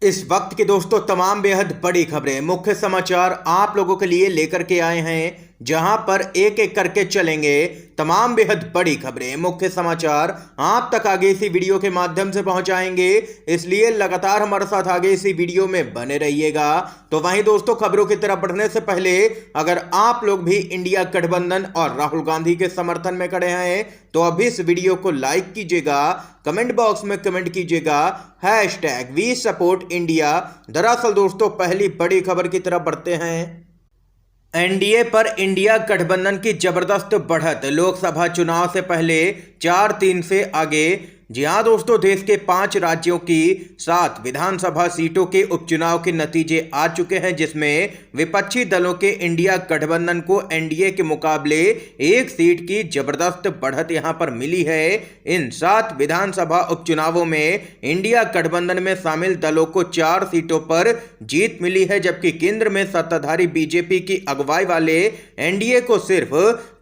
इस वक्त के दोस्तों तमाम बेहद बड़ी खबरें, मुख्य समाचार आप लोगों के लिए लेकर के आए हैं, जहां पर एक एक करके चलेंगे तमाम बेहद बड़ी खबरें, मुख्य समाचार आप तक आगे इसी वीडियो के माध्यम से पहुंचाएंगे। इसलिए लगातार हमारे साथ आगे इसी वीडियो में बने रहिएगा। तो वहीं दोस्तों, खबरों की तरफ बढ़ने से पहले अगर आप लोग भी इंडिया गठबंधन और राहुल गांधी के समर्थन में खड़े हैं तो अभी इस वीडियो को लाइक कीजिएगा, कमेंट बॉक्स में कमेंट कीजिएगा #WeSupportIndia। दरअसल दोस्तों, पहली बड़ी खबर की तरफ बढ़ते हैं। एनडीए पर इंडिया गठबंधन की जबरदस्त बढ़त, लोकसभा चुनाव से पहले 4-3 से आगे। जी हां दोस्तों, देश के 5 राज्यों की 7 विधानसभा सीटों के उपचुनाव के नतीजे आ चुके हैं, जिसमें विपक्षी दलों के इंडिया गठबंधन को एनडीए के मुकाबले 1 सीट की जबरदस्त बढ़त यहां पर मिली है। इन 7 विधानसभा उपचुनावों में इंडिया गठबंधन में शामिल दलों को 4 सीटों पर जीत मिली है, जबकि केंद्र में सत्ताधारी बीजेपी की अगुवाई वाले एनडीए को सिर्फ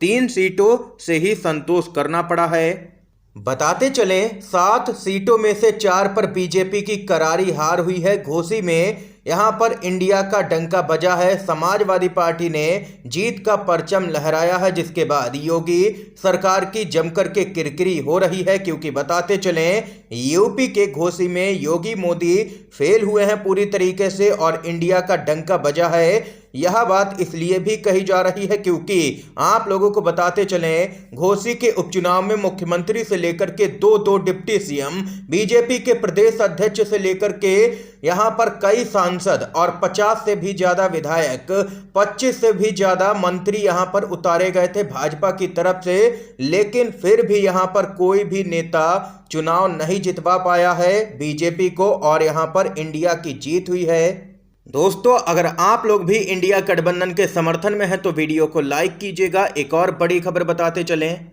3 सीटों से ही संतोष करना पड़ा है। बताते चलें, 7 सीटों में से 4 पर बीजेपी की करारी हार हुई है। घोसी में यहां पर इंडिया का डंका बजा है। समाजवादी पार्टी ने जीत का परचम लहराया है, जिसके बाद योगी सरकार की जमकर के किरकिरी हो रही है, क्योंकि बताते चलें यूपी के घोसी में योगी मोदी फेल हुए हैं पूरी तरीके से और इंडिया का डंका बजा है। यह बात इसलिए भी कही जा रही है क्योंकि आप लोगों को बताते चलें, घोसी के उपचुनाव में मुख्यमंत्री से लेकर के 2 डिप्टी सीएम, बीजेपी के प्रदेश अध्यक्ष से लेकर के यहां पर कई सांसद और 50 से भी ज्यादा विधायक, 25 से भी ज्यादा मंत्री यहां पर उतारे गए थे भाजपा की तरफ से, लेकिन फिर भी यहां पर कोई भी नेता चुनाव नहीं जितवा पाया है बीजेपी को और यहां पर इंडिया की जीत हुई है। दोस्तों, अगर आप लोग भी इंडिया गठबंधन के समर्थन में हैं तो वीडियो को लाइक कीजिएगा। एक और बड़ी खबर बताते चलें।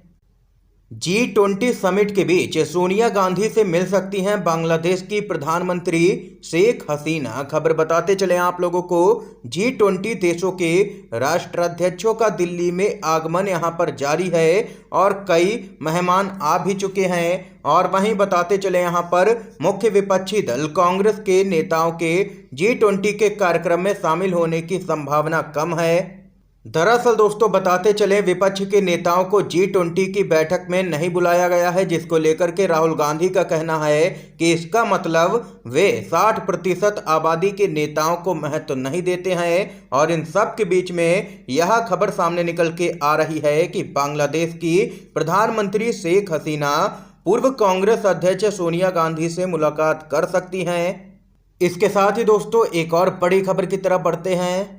G20 समिट के बीच सोनिया गांधी से मिल सकती हैं बांग्लादेश की प्रधानमंत्री शेख हसीना। खबर बताते चले आप लोगों को, G20 देशों के राष्ट्राध्यक्षों का दिल्ली में आगमन यहां पर जारी है और कई मेहमान आ भी चुके हैं। और वहीं बताते चले यहां पर मुख्य विपक्षी दल कांग्रेस के नेताओं के G20 के कार्यक्रम में शामिल होने की संभावना कम है। दरअसल दोस्तों, बताते चले विपक्ष के नेताओं को G20 की बैठक में नहीं बुलाया गया है, जिसको लेकर के राहुल गांधी का कहना है कि इसका मतलब वे 60% आबादी के नेताओं को महत्व नहीं देते हैं। और इन सब के बीच में यह खबर सामने निकल के आ रही है कि बांग्लादेश की प्रधानमंत्री शेख हसीना पूर्व कांग्रेस अध्यक्ष सोनिया गांधी से मुलाकात कर सकती हैं। इसके साथ ही दोस्तों, एक और बड़ी खबर की तरफ बढ़ते हैं।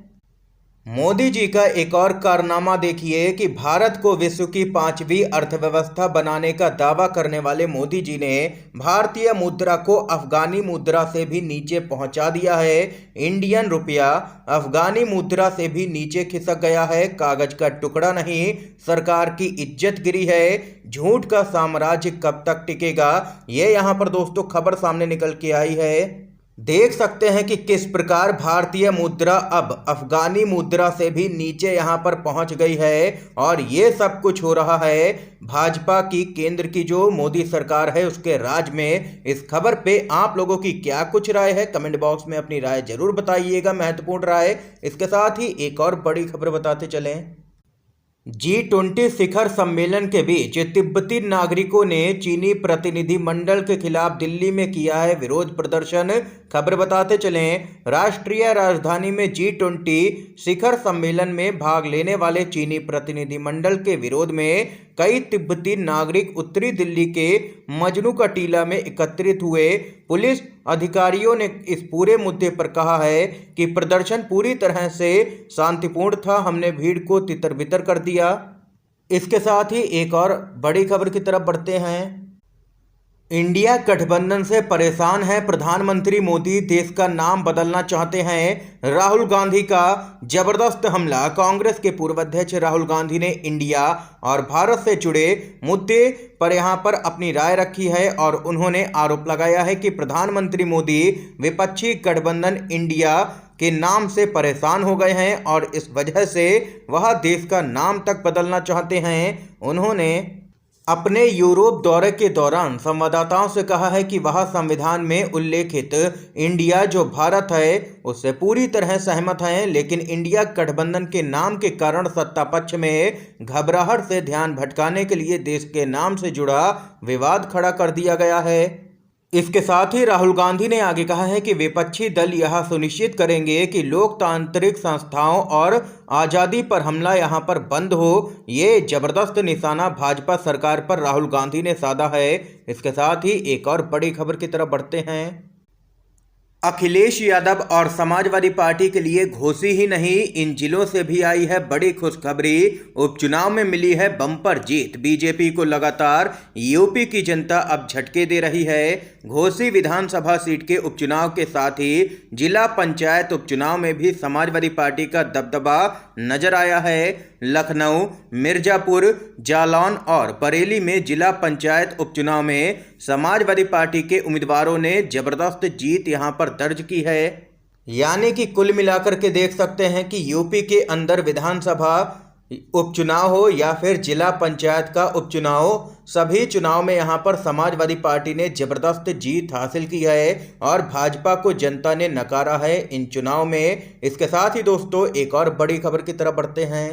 मोदी जी का एक और कारनामा देखिए कि भारत को विश्व की 5वीं अर्थव्यवस्था बनाने का दावा करने वाले मोदी जी ने भारतीय मुद्रा को अफगानी मुद्रा से भी नीचे पहुंचा दिया है। इंडियन रुपया अफगानी मुद्रा से भी नीचे खिसक गया है। कागज का टुकड़ा नहीं, सरकार की इज्जत गिरी है। झूठ का साम्राज्य कब तक टिकेगा, ये यहाँ पर दोस्तों खबर सामने निकल के आई है। देख सकते हैं कि किस प्रकार भारतीय मुद्रा अब अफगानी मुद्रा से भी नीचे यहां पर पहुंच गई है और ये सब कुछ हो रहा है भाजपा की केंद्र की जो मोदी सरकार है उसके राज में। इस खबर पे आप लोगों की क्या कुछ राय है, कमेंट बॉक्स में अपनी राय जरूर बताइएगा, महत्वपूर्ण राय। इसके साथ ही एक और बड़ी खबर बताते चलें। G20 शिखर सम्मेलन के बीच तिब्बती नागरिकों ने चीनी प्रतिनिधि मंडल के खिलाफ दिल्ली में किया है विरोध प्रदर्शन। खबर बताते चलें, राष्ट्रीय राजधानी में G20 शिखर सम्मेलन में भाग लेने वाले चीनी प्रतिनिधि मंडल के विरोध में कई तिब्बती नागरिक उत्तरी दिल्ली के मजनू का टीला में एकत्रित हुए। पुलिस अधिकारियों ने इस पूरे मुद्दे पर कहा है कि प्रदर्शन पूरी तरह से शांतिपूर्ण था, हमने भीड़ को तितर बितर कर दिया। इसके साथ ही एक और बड़ी खबर की तरफ बढ़ते हैं। इंडिया गठबंधन से परेशान है प्रधानमंत्री मोदी, देश का नाम बदलना चाहते हैं। राहुल गांधी का जबरदस्त हमला। कांग्रेस के पूर्व अध्यक्ष राहुल गांधी ने इंडिया और भारत से जुड़े मुद्दे पर यहां पर अपनी राय रखी है और उन्होंने आरोप लगाया है कि प्रधानमंत्री मोदी विपक्षी गठबंधन इंडिया के नाम से परेशान हो गए हैं और इस वजह से वह देश का नाम तक बदलना चाहते हैं। उन्होंने अपने यूरोप दौरे के दौरान संवाददाताओं से कहा है कि वह संविधान में उल्लेखित इंडिया जो भारत है उससे पूरी तरह सहमत हैं, लेकिन इंडिया गठबंधन के नाम के कारण सत्ता पक्ष में घबराहट से ध्यान भटकाने के लिए देश के नाम से जुड़ा विवाद खड़ा कर दिया गया है। इसके साथ ही राहुल गांधी ने आगे कहा है कि विपक्षी दल यह सुनिश्चित करेंगे कि लोकतांत्रिक संस्थाओं और आज़ादी पर हमला यहां पर बंद हो। ये जबरदस्त निशाना भाजपा सरकार पर राहुल गांधी ने साधा है। इसके साथ ही एक और बड़ी खबर की तरफ बढ़ते हैं। अखिलेश यादव और समाजवादी पार्टी के लिए घोसी ही नहीं, इन जिलों से भी आई है बड़ी खुशखबरी। उपचुनाव में मिली है बम्पर जीत। बीजेपी को लगातार यूपी की जनता अब झटके दे रही है। घोसी विधानसभा सीट के उपचुनाव के साथ ही जिला पंचायत उपचुनाव में भी समाजवादी पार्टी का दबदबा नजर आया है। लखनऊ, मिर्जापुर, जालौन और बरेली में जिला पंचायत उपचुनाव में समाजवादी पार्टी के उम्मीदवारों ने जबरदस्त जीत यहां पर दर्ज की है। यानी कि कुल मिलाकर के देख सकते हैं कि यूपी के अंदर विधानसभा उपचुनाव हो या फिर जिला पंचायत का उपचुनाव, सभी चुनाव में यहां पर समाजवादी पार्टी ने जबरदस्त जीत हासिल की है और भाजपा को जनता ने नकारा है इन चुनाव में। इसके साथ ही दोस्तों एक और बड़ी खबर की तरफ बढ़ते हैं।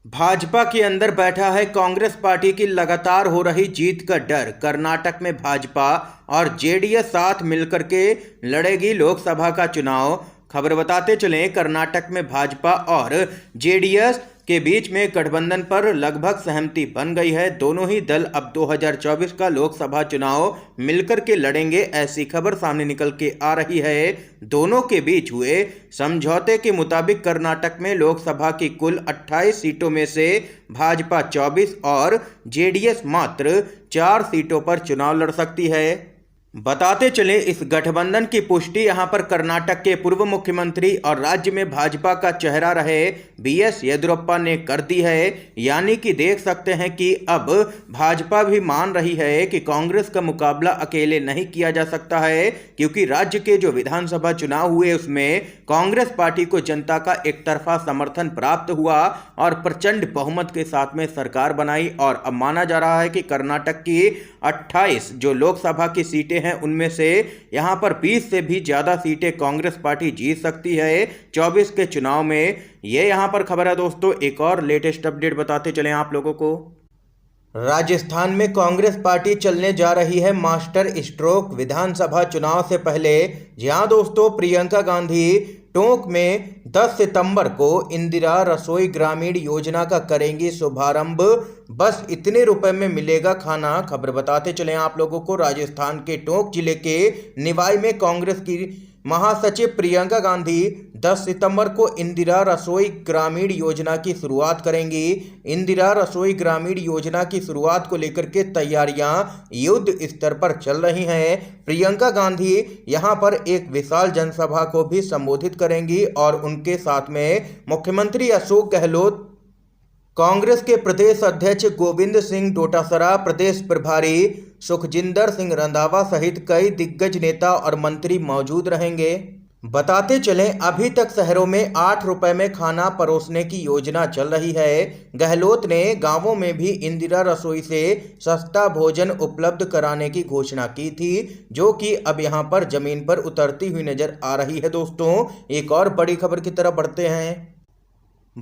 भाजपा के अंदर बैठा है कांग्रेस पार्टी की लगातार हो रही जीत का डर। कर्नाटक में भाजपा और जेडीएस साथ मिलकर के लड़ेगी लोकसभा का चुनाव। खबर बताते चलें, कर्नाटक में भाजपा और जेडीएस के बीच में गठबंधन पर लगभग सहमति बन गई है। दोनों ही दल अब 2024 का लोकसभा चुनाव मिलकर के लड़ेंगे, ऐसी खबर सामने निकल के आ रही है। दोनों के बीच हुए समझौते के मुताबिक कर्नाटक में लोकसभा की कुल 28 सीटों में से भाजपा 24 और जेडीएस मात्र 4 सीटों पर चुनाव लड़ सकती है। बताते चले, इस गठबंधन की पुष्टि यहां पर कर्नाटक के पूर्व मुख्यमंत्री और राज्य में भाजपा का चेहरा रहे बीएस येदियुरप्पा ने कर दी है। यानी कि देख सकते हैं कि अब भाजपा भी मान रही है कि कांग्रेस का मुकाबला अकेले नहीं किया जा सकता है, क्योंकि राज्य के जो विधानसभा चुनाव हुए उसमें कांग्रेस पार्टी को जनता का एक तरफा समर्थन प्राप्त हुआ और प्रचंड बहुमत के साथ में सरकार बनाई। और अब माना जा रहा है कि कर्नाटक की 28 जो लोकसभा की सीटें हैं उनमें से यहां पर 20 से भी ज्यादा सीटें कांग्रेस पार्टी जीत सकती है 24 के चुनाव में। ये यहां पर खबर है दोस्तों। एक और लेटेस्ट अपडेट बताते चलें आप लोगों को। राजस्थान में कांग्रेस पार्टी चलने जा रही है मास्टर स्ट्रोक विधानसभा चुनाव से पहले। जहां दोस्तों प्रियंका गांधी टोंक में 10 सितंबर को इंदिरा रसोई ग्रामीण योजना का करेंगी शुभारंभ। बस इतने रुपए में मिलेगा खाना। खबर बताते चले आप लोगों को, राजस्थान के टोंक जिले के निवाई में कांग्रेस की महासचिव प्रियंका गांधी 10 सितंबर को इंदिरा रसोई ग्रामीण योजना की शुरुआत करेंगी। इंदिरा रसोई ग्रामीण योजना की शुरुआत को लेकर के तैयारियां युद्ध स्तर पर चल रही हैं। प्रियंका गांधी यहां पर एक विशाल जनसभा को भी संबोधित करेंगी और उनके साथ में मुख्यमंत्री अशोक गहलोत, कांग्रेस के प्रदेश अध्यक्ष गोविंद सिंह डोटासरा, प्रदेश प्रभारी सुखजिंदर सिंह रंधावा सहित कई दिग्गज नेता और मंत्री मौजूद रहेंगे। बताते चलें, अभी तक शहरों में 8 रुपए में खाना परोसने की योजना चल रही है। गहलोत ने गांवों में भी इंदिरा रसोई से सस्ता भोजन उपलब्ध कराने की घोषणा की थी, जो कि अब यहां पर जमीन पर उतरती हुई नजर आ रही है। दोस्तों एक और बड़ी खबर की तरफ बढ़ते हैं।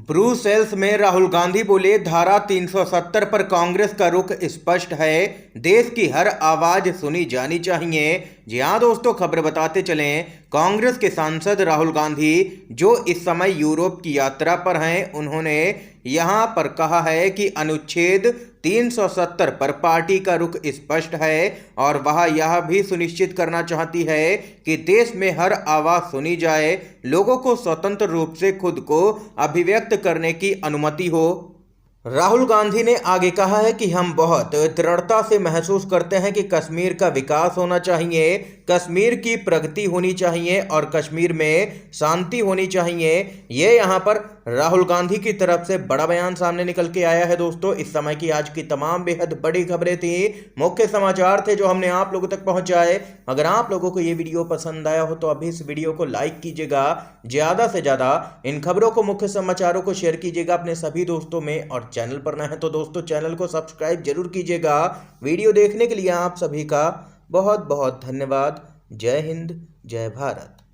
ब्रुसेल्स में राहुल गांधी बोले, धारा 370 पर कांग्रेस का रुख स्पष्ट है, देश की हर आवाज सुनी जानी चाहिए। जी हाँ दोस्तों, खबर बताते चलें, कांग्रेस के सांसद राहुल गांधी जो इस समय यूरोप की यात्रा पर हैं, उन्होंने यहां पर कहा है कि अनुच्छेद 370 पर पार्टी का रुख स्पष्ट है और वह यह भी सुनिश्चित करना चाहती है कि देश में हर आवाज सुनी जाए, लोगों को स्वतंत्र रूप से खुद को अभिव्यक्त करने की अनुमति हो। राहुल गांधी ने आगे कहा है कि हम बहुत दृढ़ता से महसूस करते हैं कि कश्मीर का विकास होना चाहिए। कश्मीर की प्रगति होनी चाहिए और कश्मीर में शांति होनी चाहिए। ये यहाँ पर राहुल गांधी की तरफ से बड़ा बयान सामने निकल के आया है। दोस्तों, इस समय की आज की तमाम बेहद बड़ी खबरें थी, मुख्य समाचार थे जो हमने आप लोगों तक पहुंचाए। अगर आप लोगों को ये वीडियो पसंद आया हो तो अभी इस वीडियो को लाइक कीजिएगा, ज़्यादा से ज़्यादा इन खबरों को, मुख्य समाचारों को शेयर कीजिएगा अपने सभी दोस्तों में, और चैनल पर नए हैं तो दोस्तों चैनल को सब्सक्राइब जरूर कीजिएगा। वीडियो देखने के लिए आप सभी का बहुत बहुत धन्यवाद। जय हिंद, जय भारत।